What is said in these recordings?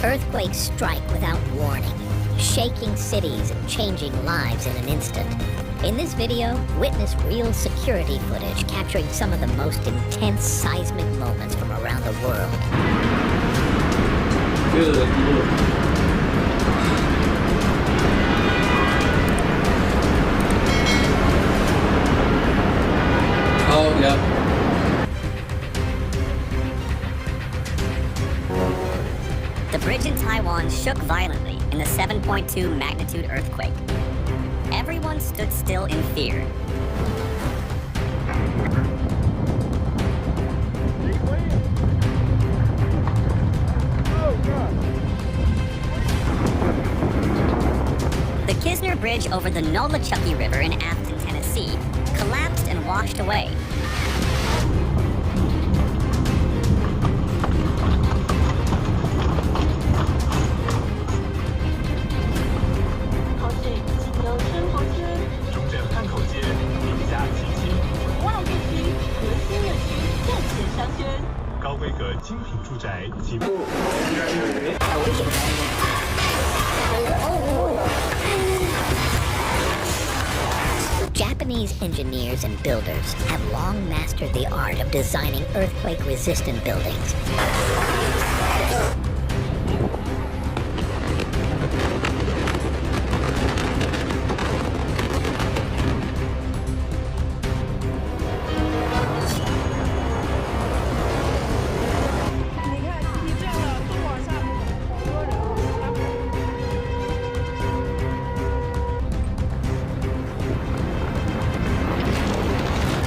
Earthquakes strike without warning, shaking cities and changing lives in an instant. In this video, witness real security footage capturing some of the most intense seismic moments from around the world. Oh, yeah. The bridge in Taiwan shook violently in the 7.2 magnitude earthquake. Everyone stood still in fear. The Kisner Bridge over the Nolichucky River in Afton, Tennessee, collapsed and washed away. Japanese engineers and builders have long mastered the art of designing earthquake-resistant buildings.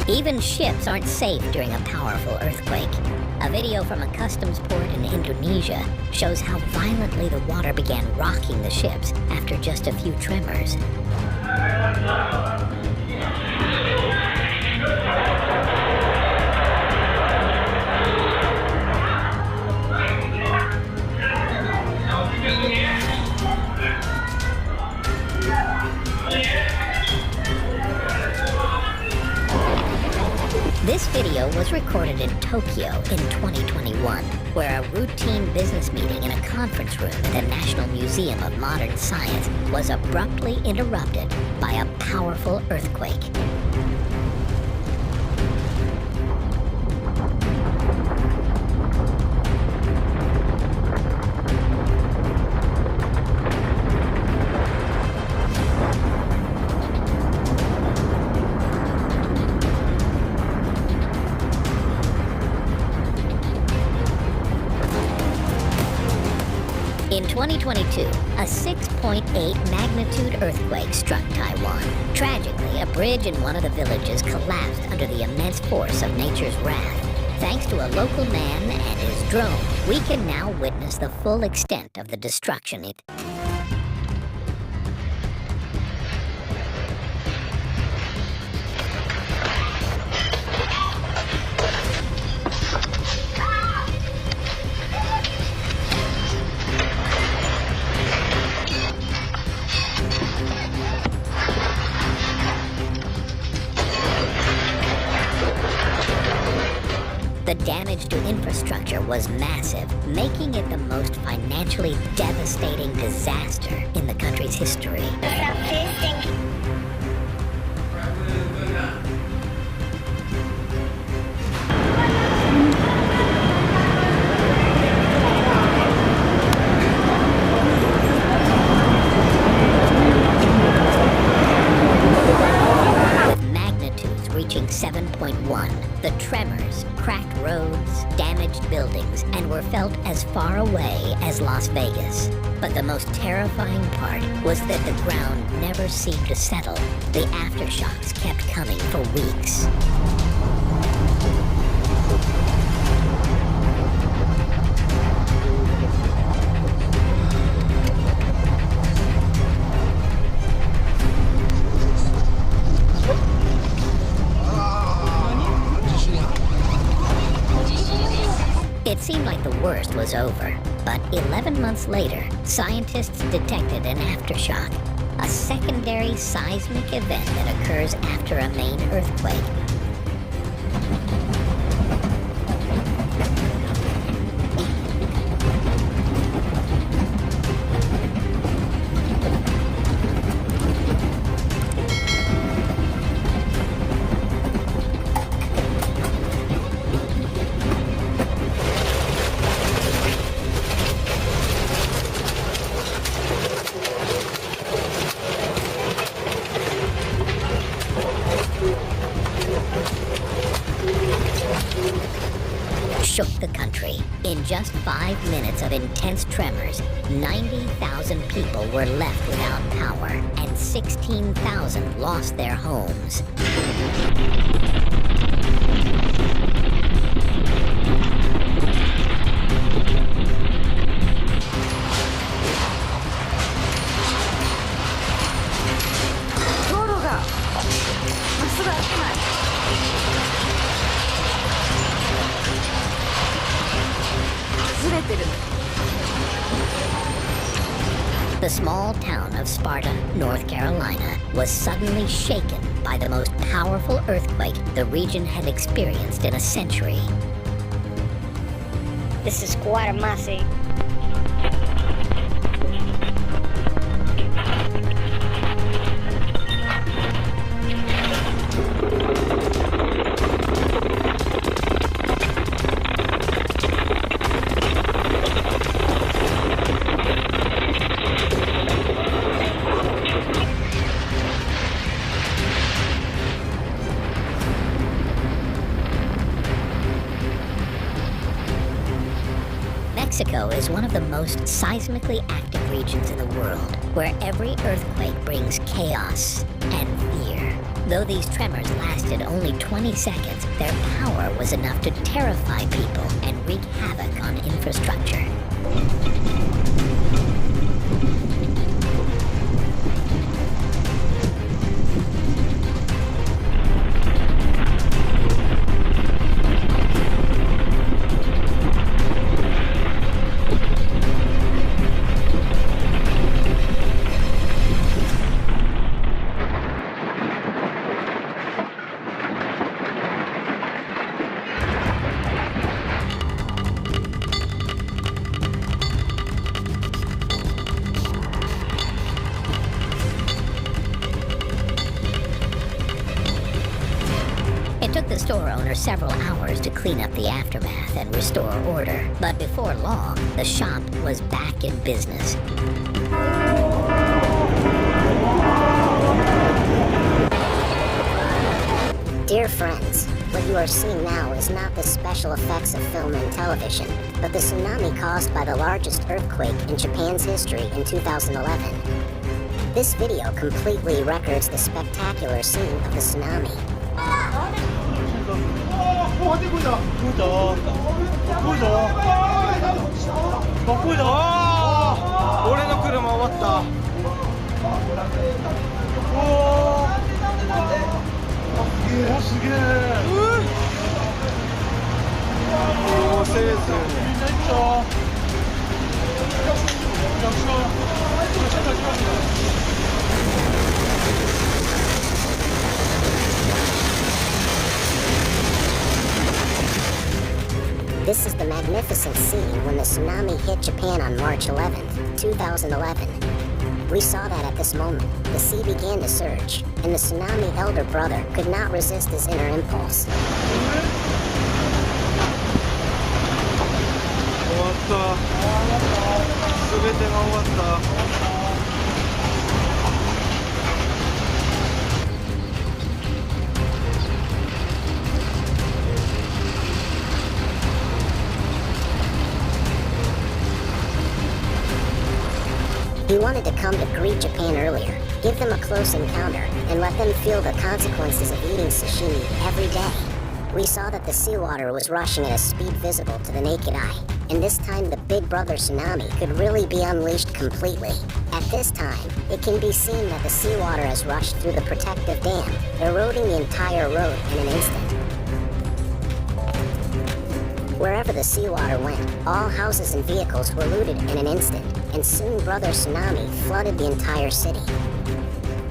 Even ships aren't safe during a powerful earthquake. A video from a customs port in Indonesia shows how violently the water began rocking the ships after just a few tremors. This video was recorded in Tokyo in 2021, where a routine business meeting in a conference room at the National Museum of Modern Science was abruptly interrupted by a powerful earthquake. In 2022, a 6.8 magnitude earthquake struck Taiwan. Tragically, a bridge in one of the villages collapsed under the immense force of nature's wrath. Thanks to a local man and his drone, we can now witness the full extent of the destruction. The damage to infrastructure was massive, making it the most financially devastating disaster in the country's history. Reaching 7.1, the tremors cracked roads, damaged buildings, and were felt as far away as Las Vegas. But the most terrifying part was that the ground never seemed to settle. The aftershocks kept coming for weeks. It seemed like the worst was over, but 11 months later, scientists detected an aftershock, a secondary seismic event that occurs after a main earthquake. the country. In just 5 minutes of intense tremors, 90,000 people were left without power, and 16,000 lost their homes. The small town of Sparta, North Carolina, was suddenly shaken by the most powerful earthquake the region had experienced in a century. This is Guatemala. Mexico is one of the most seismically active regions in the world, where every earthquake brings chaos and fear. Though these tremors lasted only 20 seconds, their power was enough to terrify people and wreak havoc on infrastructure. It took the store owner several hours to clean up the aftermath and restore order, but before long, the shop was back in business. Dear friends, what you are seeing now is not the special effects of film and television, but the tsunami caused by the largest earthquake in Japan's history in 2011. This video completely records the spectacular scene of the tsunami. This is the magnificent scene when the tsunami hit Japan on March 11th, 2011. We saw that at this moment, the sea began to surge, and the tsunami elder brother could not resist his inner impulse. He wanted to come to greet Japan earlier, give them a close encounter, and let them feel the consequences of eating sashimi every day. We saw that the seawater was rushing at a speed visible to the naked eye, and this time the Big Brother tsunami could really be unleashed completely. At this time, it can be seen that the seawater has rushed through the protective dam, eroding the entire road in an instant. Wherever the seawater went, all houses and vehicles were looted in an instant, and soon Brother Tsunami flooded the entire city.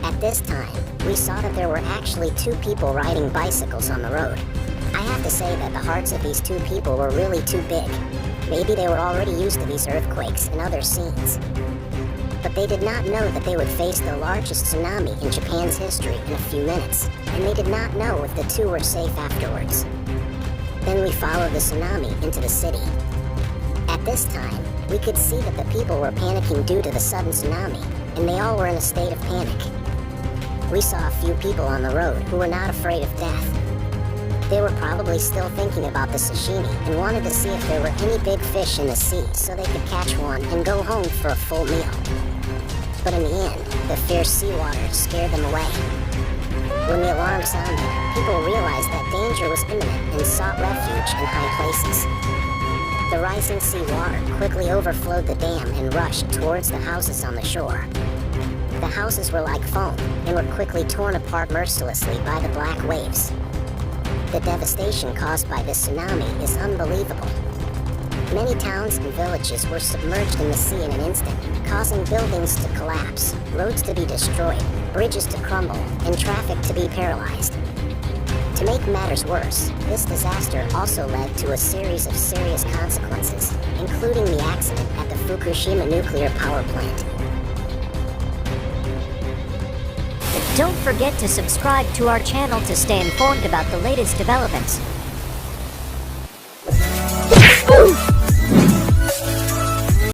At this time, we saw that there were actually 2 people riding bicycles on the road. I have to say that the hearts of these 2 people were really too big. Maybe they were already used to these earthquakes and other scenes. But they did not know that they would face the largest tsunami in Japan's history in a few minutes, and they did not know if the 2 were safe afterwards. Then we followed the tsunami into the city. At this time, we could see that the people were panicking due to the sudden tsunami, and they all were in a state of panic. We saw a few people on the road who were not afraid of death. They were probably still thinking about the sashimi and wanted to see if there were any big fish in the sea so they could catch one and go home for a full meal. But in the end, the fierce seawater scared them away. When the alarm sounded, people realized that danger was imminent and sought refuge in high places. The rising sea water quickly overflowed the dam and rushed towards the houses on the shore. The houses were like foam and were quickly torn apart mercilessly by the black waves. The devastation caused by this tsunami is unbelievable. Many towns and villages were submerged in the sea in an instant, causing buildings to collapse, roads to be destroyed, bridges to crumble, and traffic to be paralyzed. To make matters worse, this disaster also led to a series of serious consequences, including the accident at the Fukushima nuclear power plant. Don't forget to subscribe to our channel to stay informed about the latest developments.